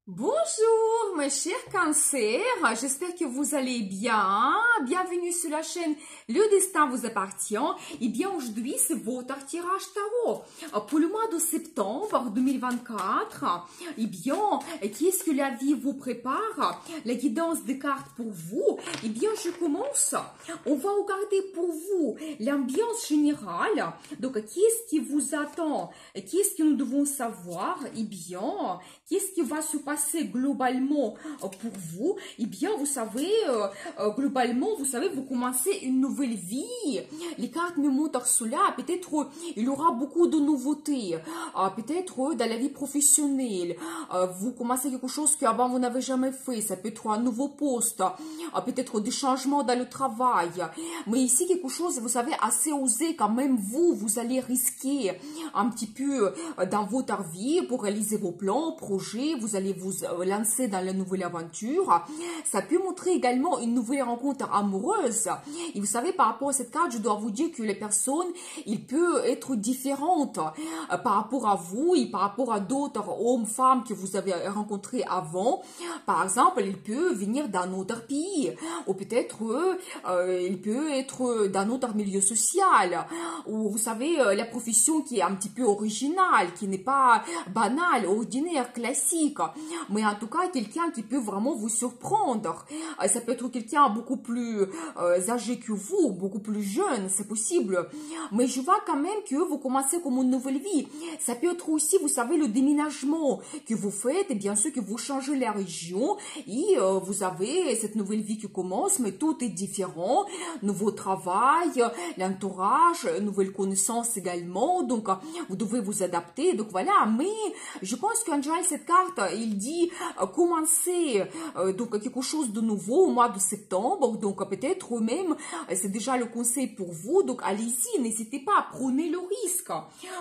Bonjour mes chers cancers, j'espère que vous allez bien. Bienvenue sur la chaîne Le Destin vous appartient. Et bien aujourd'hui c'est votre tirage tarot pour le mois de septembre 2024. Et bien, qu'est-ce que la vie vous prépare? La guidance des cartes pour vous. Et bien je commence. On va regarder pour vous l'ambiance générale. Donc qu'est-ce qui vous attend? Qu'est-ce que nous devons savoir? Et bien, qu'est-ce qui va se passer globalement pour vous? Eh bien, vous savez, globalement, vous savez, vous commencez une nouvelle vie. Les cartes me montrent cela. Peut-être il y aura beaucoup de nouveautés. Peut-être dans la vie professionnelle, vous commencez quelque chose qu'avant vous n'avez jamais fait. Ça peut être un nouveau poste, peut-être des changements dans le travail. Mais ici, quelque chose, vous savez, assez osé quand même. Vous allez risquer un petit peu dans votre vie pour réaliser vos plans, projets. Vous allez vous lancer dans la nouvelle aventure. Ça peut montrer également une nouvelle rencontre amoureuse. Et vous savez, par rapport à cette carte, je dois vous dire que les personnes, il peut être différentes par rapport à vous et par rapport à d'autres hommes, femmes que vous avez rencontrés avant. Par exemple, il peut venir d'un autre pays, ou peut-être il peut être d'un autre milieu social, ou vous savez, la profession qui est un petit peu originale, qui n'est pas banale, ordinaire, classique, mais en tout cas quelqu'un qui peut vraiment vous surprendre. Ça peut être quelqu'un beaucoup plus âgé que vous, beaucoup plus jeune, c'est possible, mais je vois quand même que vous commencez comme une nouvelle vie. Ça peut être aussi, vous savez, le déménagement que vous faites, et bien sûr que vous changez la région, et vous avez cette nouvelle vie qui commence, mais tout est différent, nouveau travail, l'entourage, nouvelles connaissances également, donc vous devez vous adapter, donc voilà. Mais je pense qu'Angel, cette carte, il dit commencer donc quelque chose de nouveau au mois de septembre, donc peut-être même c'est déjà le conseil pour vous, donc allez-y, n'hésitez pas, prenez le risque.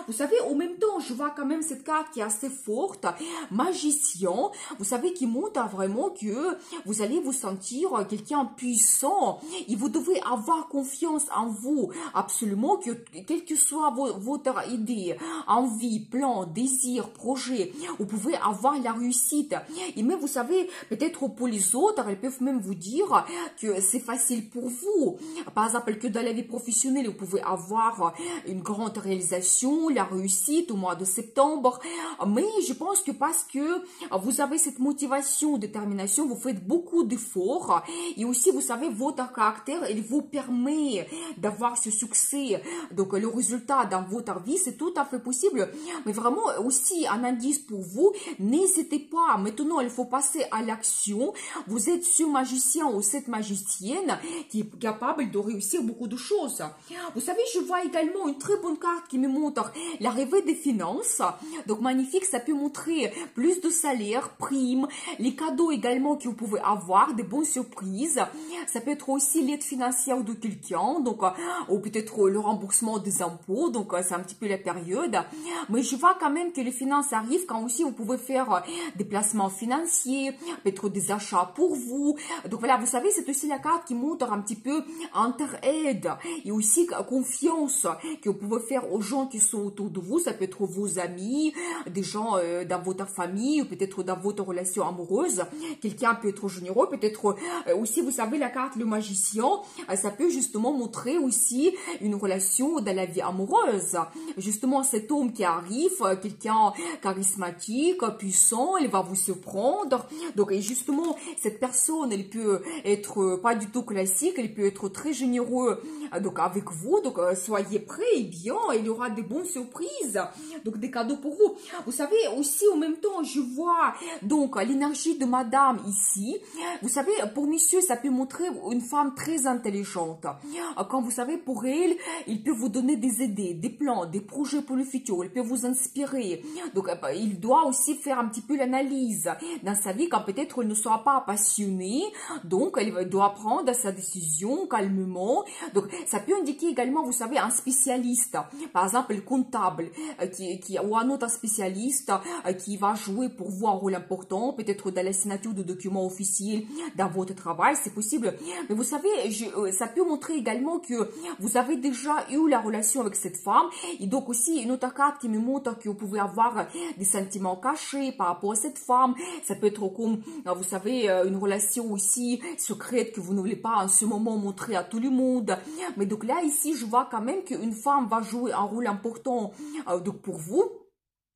Vous savez, en même temps, je vois quand même cette carte qui est assez forte, magicien, vous savez, qui montre vraiment que vous allez vous sentir quelqu'un puissant, et vous devez avoir confiance en vous, absolument, que quelle que soit votre idée, envie, plan, désir, projet, vous pouvez avoir la réussite. Et même, vous savez, peut-être pour les autres, elles peuvent même vous dire que c'est facile pour vous. Par exemple, que dans la vie professionnelle, vous pouvez avoir une grande réalisation, la réussite au mois de septembre. Mais je pense que parce que vous avez cette motivation, détermination, vous faites beaucoup d'efforts. Et aussi, vous savez, votre caractère, il vous permet d'avoir ce succès. Donc, le résultat dans votre vie, c'est tout à fait possible. Mais vraiment, aussi, un indice pour vous, n'hésitez pas. Maintenant, il faut passer à l'action. Vous êtes ce magicien ou cette magicienne qui est capable de réussir beaucoup de choses. Vous savez, je vois également une très bonne carte qui me montre l'arrivée des finances. Donc, magnifique, ça peut montrer plus de salaire, primes, les cadeaux également que vous pouvez avoir, des bonnes surprises. Ça peut être aussi l'aide financière de quelqu'un, donc, ou peut-être le remboursement des impôts, donc c'est un petit peu la période. Mais je vois quand même que les finances arrivent quand aussi vous pouvez faire des placements financiers, peut-être des achats pour vous. Donc voilà, vous savez, c'est aussi la carte qui montre un petit peu entre-aide et aussi confiance que vous pouvez faire aux gens qui sont autour de vous. Ça peut être vos amis, des gens dans votre famille, ou peut-être dans votre relation amoureuse. Quelqu'un peut être généreux, peut-être aussi, vous savez, la carte le magicien, ça peut justement montrer aussi une relation dans la vie amoureuse. Justement, cet homme qui arrive, quelqu'un charismatique, puissant, il va vous surprendre. Donc, et justement, cette personne, elle peut être pas du tout classique, elle peut être très généreux donc avec vous. Donc, soyez prêts, et bien, il y aura des bonnes surprises, donc des cadeaux pour vous. Vous savez, aussi, en même temps, je vois donc l'énergie de madame ici. Vous savez, pour monsieur, ça peut montrer une femme très intelligente. Quand vous savez, pour elle, il peut vous donner des idées, des plans, des projets pour le futur. Il peut vous inspirer. Donc, il doit aussi faire un petit peu l'analyse dans sa vie quand peut-être il ne sera pas passionné. Donc, il doit prendre sa décision calmement. Donc, ça peut indiquer également, vous savez, un spécialiste. Par exemple, le comptable ou un autre spécialiste qui va jouer pour vous un rôle important, peut-être dans la signature de documents officiels dans votre travail, c'est possible. Mais vous savez, ça peut montrer également que vous avez déjà eu la relation avec cette femme. Et donc aussi, une autre carte qui me montre que vous pouvez avoir des sentiments cachés par rapport à cette cette femme. Ça peut être comme, vous savez, une relation aussi secrète que vous ne voulez pas en ce moment montrer à tout le monde. Mais donc là, ici, je vois quand même qu'une femme va jouer un rôle important donc pour vous.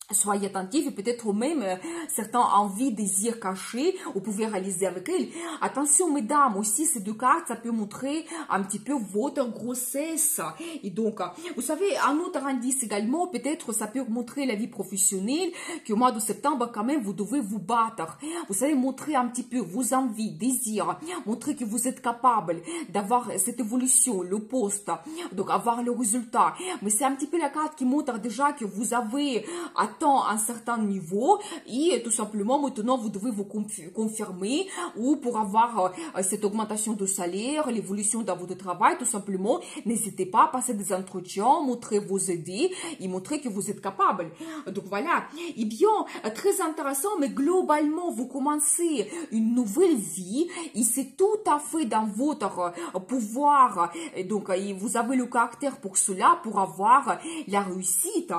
Soyez attentifs et peut-être même certains envies, désirs cachés, vous pouvez réaliser avec elle. Attention mesdames, aussi ces deux cartes, ça peut montrer un petit peu votre grossesse. Et donc, vous savez, un autre indice également, peut-être ça peut montrer la vie professionnelle, qu'au mois de septembre quand même, vous devez vous battre. Vous savez, montrer un petit peu vos envies, désirs, montrer que vous êtes capable d'avoir cette évolution, le poste, donc avoir le résultat. Mais c'est un petit peu la carte qui montre déjà que vous avez un certain niveau et tout simplement maintenant vous devez vous confirmer ou pour avoir cette augmentation de salaire, l'évolution dans votre travail, tout simplement n'hésitez pas à passer des entretiens, montrer vos idées et montrer que vous êtes capable. Donc voilà, et bien très intéressant, mais globalement vous commencez une nouvelle vie et c'est tout à fait dans votre pouvoir, et donc vous avez le caractère pour cela, pour avoir la réussite,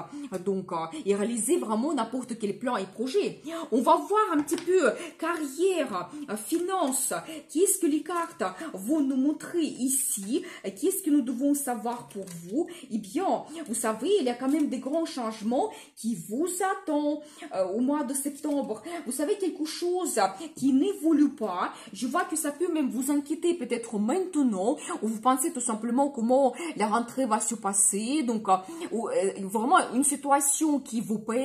donc et réaliser vraiment n'importe quel plan et projet. On va voir un petit peu carrière, finance, qu'est-ce que les cartes vont nous montrer ici, qu'est-ce que nous devons savoir pour vous. Eh bien, vous savez, il y a quand même des grands changements qui vous attendent au mois de septembre. Vous savez, quelque chose qui n'évolue pas, je vois que ça peut même vous inquiéter peut-être maintenant, ou vous pensez tout simplement comment la rentrée va se passer, donc vraiment une situation qui vous pèse,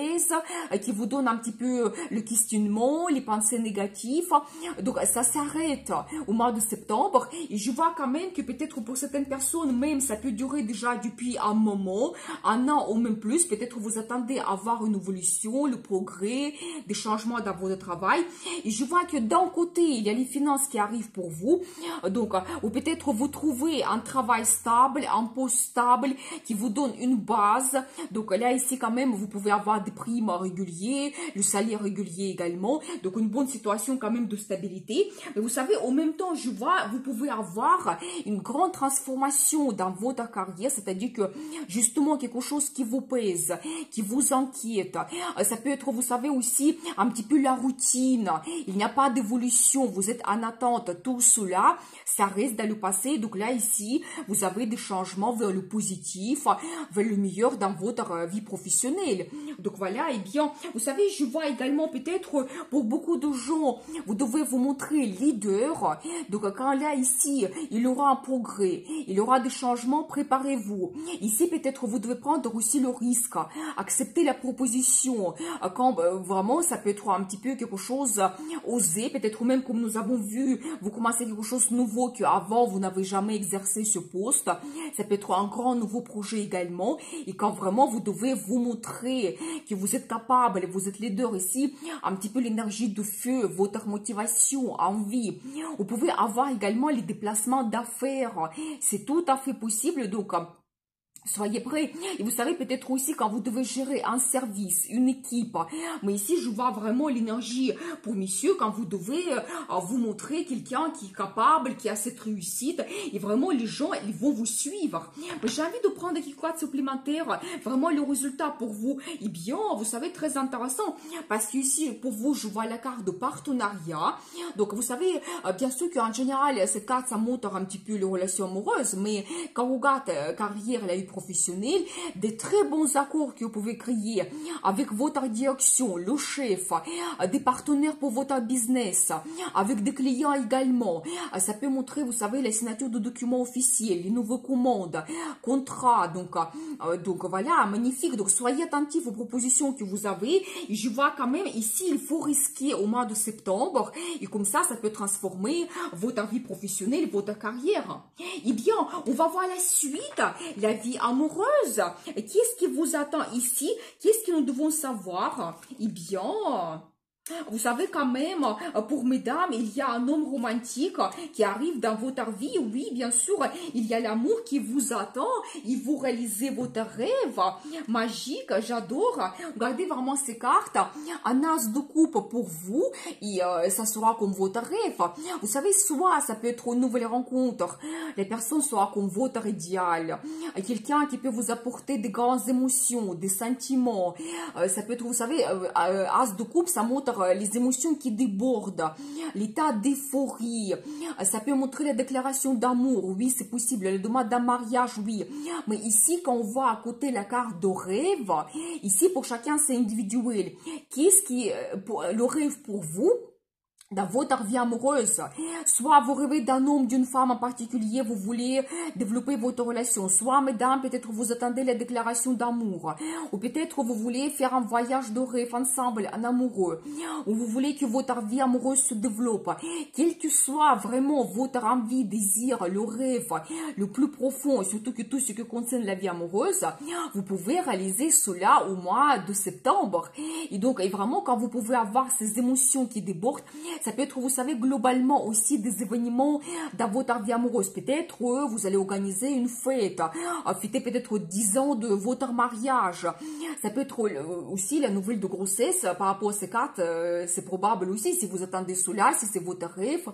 qui vous donne un petit peu le questionnement, les pensées négatives. Donc ça s'arrête au mois de septembre et je vois quand même que peut-être pour certaines personnes même ça peut durer déjà depuis un moment, un an ou même plus. Peut-être vous attendez à avoir une évolution, le progrès, des changements dans votre travail. Et je vois que d'un côté il y a les finances qui arrivent pour vous, donc ou peut-être vous trouvez un travail stable, un poste stable qui vous donne une base. Donc là ici quand même vous pouvez avoir des primes réguliers, le salaire régulier également, donc une bonne situation quand même de stabilité. Mais vous savez, en même temps, je vois, vous pouvez avoir une grande transformation dans votre carrière, c'est-à-dire que justement quelque chose qui vous pèse, qui vous inquiète. Ça peut être, vous savez aussi, un petit peu la routine. Il n'y a pas d'évolution, vous êtes en attente. Tout cela, ça reste dans le passé. Donc là, ici, vous avez des changements vers le positif, vers le meilleur dans votre vie professionnelle. Donc voilà, et bien, vous savez, je vois également peut-être pour beaucoup de gens, vous devez vous montrer leader. Donc quand là, ici, il y aura un progrès, il y aura des changements, préparez-vous. Ici, peut-être vous devez prendre aussi le risque, accepter la proposition. Quand vraiment, ça peut être un petit peu quelque chose osé, peut-être même comme nous avons vu, vous commencez quelque chose de nouveau qu'avant, vous n'avez jamais exercé ce poste. Ça peut être un grand nouveau projet également. Et quand vraiment, vous devez vous montrer que vous êtes capable, vous êtes leader ici, un petit peu l'énergie de feu, votre motivation, envie. Vous pouvez avoir également les déplacements d'affaires. C'est tout à fait possible, donc soyez prêts. Et vous savez peut-être aussi quand vous devez gérer un service, une équipe. Mais ici, je vois vraiment l'énergie pour messieurs quand vous devez vous montrer quelqu'un qui est capable, qui a cette réussite. Et vraiment, les gens, ils vont vous suivre. Mais j'ai envie de prendre quelques cartes supplémentaires. Vraiment, le résultat pour vous, eh bien, vous savez, très intéressant. Parce que ici, pour vous, je vois la carte de partenariat. Donc, vous savez, bien sûr qu'en général, cette carte, ça montre un petit peu les relations amoureuses. Mais quand vous regardez carrière, la vie professionnel, des très bons accords que vous pouvez créer avec votre direction, le chef, des partenaires pour votre business, avec des clients également. Ça peut montrer, vous savez, la signature de documents officiels, les nouvelles commandes, contrats. Donc voilà, magnifique. Donc soyez attentifs aux propositions que vous avez. Et je vois quand même ici, il faut risquer au mois de septembre. Et comme ça peut transformer votre vie professionnelle, votre carrière. Eh bien, on va voir la suite, la vie amoureuse. Qu'est-ce qui vous attend ici? Qu'est-ce que nous devons savoir? Eh bien, vous savez quand même, pour mesdames, il y a un homme romantique qui arrive dans votre vie. Oui, bien sûr, il y a l'amour qui vous attend. Il vous réalisez votre rêve magique. J'adore. Regardez vraiment ces cartes. Un as de coupe pour vous et ça sera comme votre rêve. Vous savez, soit ça peut être une nouvelle rencontre. Les personnes seront comme votre idéal. Quelqu'un qui peut vous apporter des grandes émotions, des sentiments. Ça peut être, vous savez, as de coupe, ça montre montre les émotions qui débordent, l'état d'euphorie. Ça peut montrer la déclaration d'amour, oui, c'est possible, la demande d'un mariage, oui. Mais ici, quand on voit à côté la carte de rêve, ici, pour chacun, c'est individuel. Qu'est-ce qui est le rêve pour vous? Dans votre vie amoureuse, soit vous rêvez d'un homme, d'une femme en particulier, vous voulez développer votre relation, soit mesdames, peut-être vous attendez la déclaration d'amour, ou peut-être vous voulez faire un voyage de rêve ensemble, en amoureux, ou vous voulez que votre vie amoureuse se développe, quel que soit vraiment votre envie, désir, le rêve le plus profond, surtout que tout ce qui concerne la vie amoureuse, vous pouvez réaliser cela au mois de septembre. Et donc, vraiment, quand vous pouvez avoir ces émotions qui débordent, ça peut être, vous savez, globalement aussi des événements dans votre vie amoureuse. Peut-être vous allez organiser une fête, fêter peut-être 10 ans de votre mariage. Ça peut être aussi la nouvelle de grossesse par rapport à ces cartes. C'est probable aussi si vous attendez cela, si c'est votre rêve,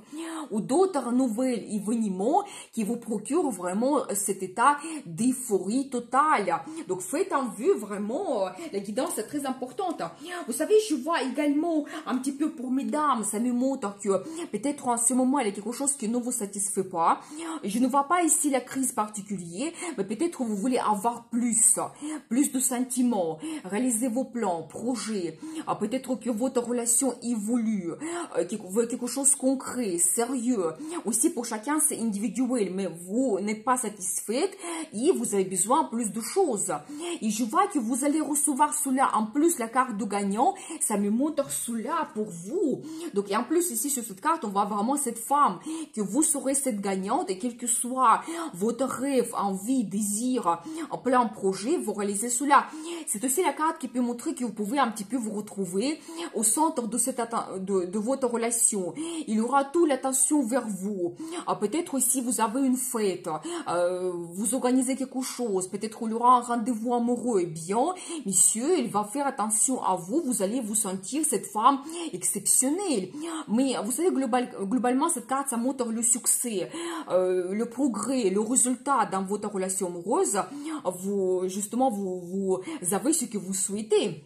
ou d'autres nouvelles événements qui vous procurent vraiment cet état d'euphorie totale. Donc faites en vue vraiment, la guidance est très importante. Vous savez, je vois également un petit peu pour mesdames, ça me montre que peut-être en ce moment il y a quelque chose qui ne vous satisfait pas. Je ne vois pas ici la crise particulière, mais peut-être vous voulez avoir plus de sentiments, réaliser vos plans, projets, peut-être que votre relation évolue, quelque chose de concret, sérieux. Aussi pour chacun c'est individuel, mais vous n'êtes pas satisfaite et vous avez besoin de plus de choses. Et je vois que vous allez recevoir cela, en plus la carte de gagnant, ça me montre cela pour vous. Donc, et en plus, ici, sur cette carte, on voit vraiment cette femme, que vous serez cette gagnante, et quel que soit votre rêve, envie, désir, en plein projet, vous réalisez cela. C'est aussi la carte qui peut montrer que vous pouvez un petit peu vous retrouver au centre de votre relation. Il y aura toute l'attention vers vous. Peut-être aussi, vous avez une fête, vous organisez quelque chose, peut-être il y aura un rendez-vous amoureux. Eh bien, monsieur, il va faire attention à vous, vous allez vous sentir cette femme exceptionnelle. Mais vous savez, globalement, cette carte, ça montre le succès, le progrès, le résultat dans votre relation amoureuse. Justement, vous avez ce que vous souhaitez.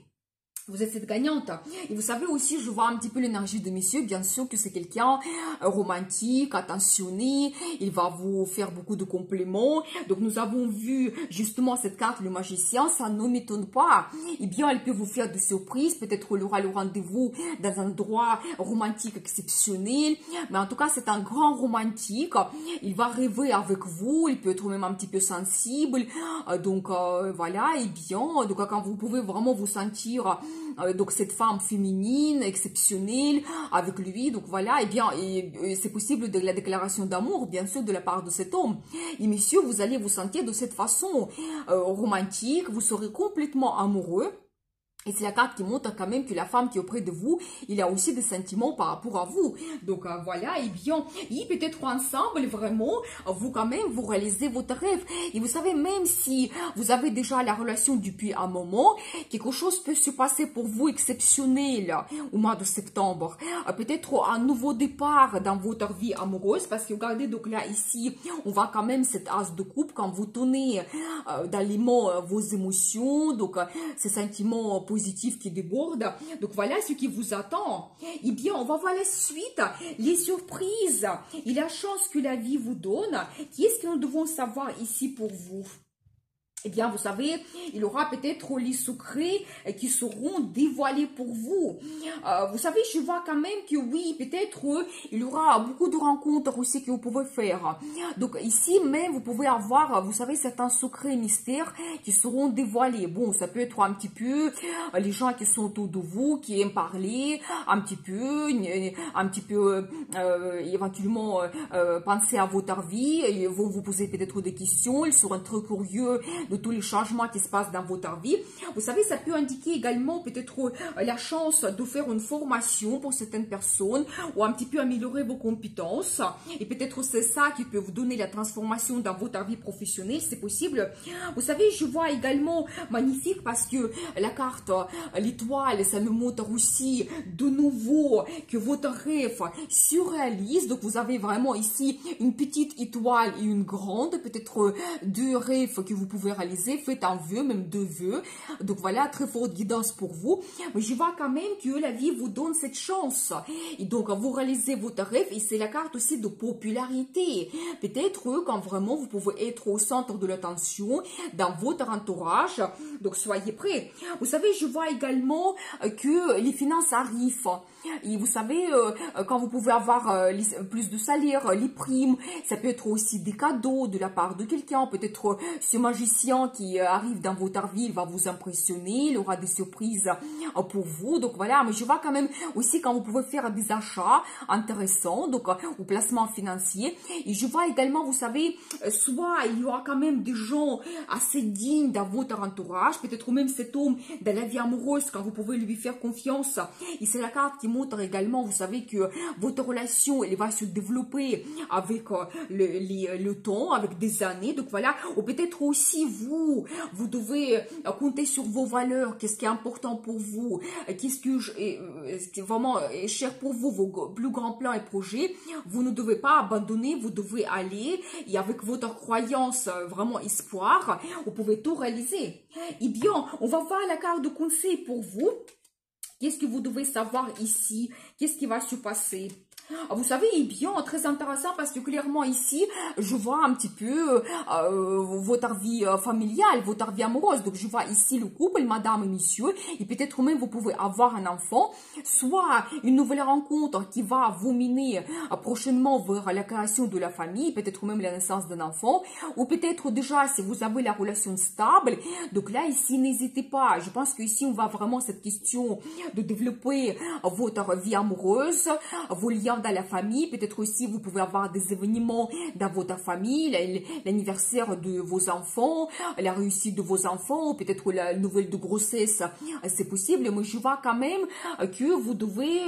Vous êtes cette gagnante. Et vous savez aussi, je vois un petit peu l'énergie de monsieur. Bien sûr que c'est quelqu'un romantique, attentionné. Il va vous faire beaucoup de compliments. Donc, nous avons vu justement cette carte, le magicien. Ça ne m'étonne pas. Eh bien, elle peut vous faire des surprises. Peut-être qu'il aura le rendez-vous dans un endroit romantique exceptionnel. Mais en tout cas, c'est un grand romantique. Il va rêver avec vous. Il peut être même un petit peu sensible. Donc, voilà. Et bien, donc, quand vous pouvez vraiment vous sentir donc cette femme féminine, exceptionnelle, avec lui, donc voilà, et bien, c'est possible de la déclaration d'amour, bien sûr, de la part de cet homme. Et messieurs, vous allez vous sentir de cette façon romantique, vous serez complètement amoureux. Et c'est la carte qui montre quand même que la femme qui est auprès de vous, il a aussi des sentiments par rapport à vous. Donc voilà, et bien, et peut-être ensemble, vraiment, vous quand même, vous réalisez votre rêve. Et vous savez, même si vous avez déjà la relation depuis un moment, quelque chose peut se passer pour vous exceptionnel au mois de septembre. Peut-être un nouveau départ dans votre vie amoureuse, parce que regardez, donc là, ici, on voit quand même cet as de coupe quand vous tenez dans les mains vos émotions, donc ces sentiments positif qui déborde. Donc voilà ce qui vous attend. Eh bien, on va voir la suite, les surprises et la chance que la vie vous donne. Qu'est-ce que nous devons savoir ici pour vous? Eh bien, vous savez, il y aura peut-être les secrets qui seront dévoilés pour vous. Vous savez, je vois quand même que oui, peut-être il y aura beaucoup de rencontres aussi que vous pouvez faire. Donc ici même, vous pouvez avoir, vous savez, certains secrets mystères qui seront dévoilés. Bon, ça peut être un petit peu les gens qui sont autour de vous, qui aiment parler, un petit peu éventuellement penser à votre vie. Ils vont vous poser peut-être des questions. Ils seront très curieux de tous les changements qui se passent dans votre vie. Vous savez, ça peut indiquer également peut-être la chance de faire une formation pour certaines personnes ou un petit peu améliorer vos compétences. Et peut-être c'est ça qui peut vous donner la transformation dans votre vie professionnelle, c'est possible. Vous savez, je vois également magnifique parce que la carte, l'étoile, ça nous montre aussi de nouveau que votre rêve se réalise. Donc, vous avez vraiment ici une petite étoile et une grande, peut-être deux rêves que vous pouvez réaliser. réaliser, faites un vœu, même 2 vœux. Donc voilà, très forte guidance pour vous. Mais je vois quand même que la vie vous donne cette chance. Et donc, vous réalisez votre rêve et c'est la carte aussi de popularité. Peut-être quand vraiment vous pouvez être au centre de l'attention dans votre entourage. Donc, soyez prêts. Vous savez, je vois également que les finances arrivent. Et vous savez, quand vous pouvez avoir plus de salaire, les primes, ça peut être aussi des cadeaux de la part de quelqu'un. Peut-être ce magicien qui arrive dans votre vie, il va vous impressionner, il aura des surprises pour vous. Donc voilà, mais je vois quand même aussi quand vous pouvez faire des achats intéressants, donc au placement financier. Et je vois également, vous savez, soit il y aura quand même des gens assez dignes dans votre entourage, peut-être même cet homme dans la vie amoureuse, quand vous pouvez lui faire confiance. Et c'est la carte qui montre également, vous savez, que votre relation, elle va se développer avec le temps, avec des années. Donc voilà, ou peut-être aussi vous devez compter sur vos valeurs, qu'est-ce qui est important pour vous, qu'est-ce qui est vraiment cher pour vous, vos plus grands plans et projets. Vous ne devez pas abandonner, vous devez aller et avec votre croyance, vraiment espoir, vous pouvez tout réaliser. Eh bien, on va voir la carte de conseil pour vous. Qu'est-ce que vous devez savoir ici? Qu'est-ce qui va se passer? Vous savez, eh bien, très intéressant parce que clairement ici, je vois un petit peu votre vie familiale, votre vie amoureuse. Donc, je vois ici le couple, madame et monsieur, et peut-être même vous pouvez avoir un enfant, soit une nouvelle rencontre qui va vous mener prochainement vers la création de la famille, peut-être même la naissance d'un enfant, ou peut-être déjà si vous avez la relation stable. Donc là, ici, n'hésitez pas. Je pense qu'ici, on va vraiment cette question de développer votre vie amoureuse, vos liens dans la famille. Peut-être aussi vous pouvez avoir des événements dans votre famille, l'anniversaire de vos enfants, la réussite de vos enfants, peut-être la nouvelle de grossesse, c'est possible. Mais je vois quand même que vous devez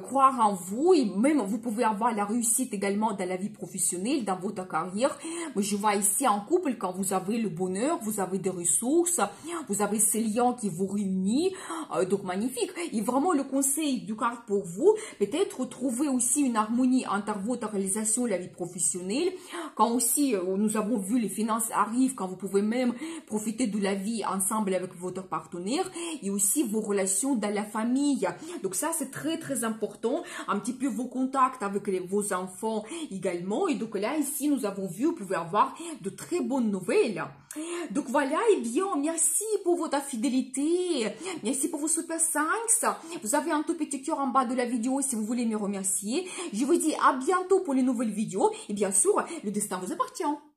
croire en vous et même vous pouvez avoir la réussite également dans la vie professionnelle, dans votre carrière. Mais je vois ici en couple, quand vous avez le bonheur, vous avez des ressources, vous avez ces liens qui vous réunissent, donc magnifique. Et vraiment le conseil du carte pour vous, peut-être trouver aussi une harmonie entre votre réalisation et la vie professionnelle. Quand aussi nous avons vu les finances arrivent, quand vous pouvez même profiter de la vie ensemble avec votre partenaire et aussi vos relations dans la famille. Donc ça c'est très très important. Un petit peu vos contacts avec vos enfants également. Et donc là ici nous avons vu, vous pouvez avoir de très bonnes nouvelles. Donc voilà, et bien merci pour votre fidélité, merci pour vos super thanks. Vous avez un tout petit cœur en bas de la vidéo si vous voulez me remercier. Je vous dis à bientôt pour les nouvelles vidéos et bien sûr, le destin vous appartient.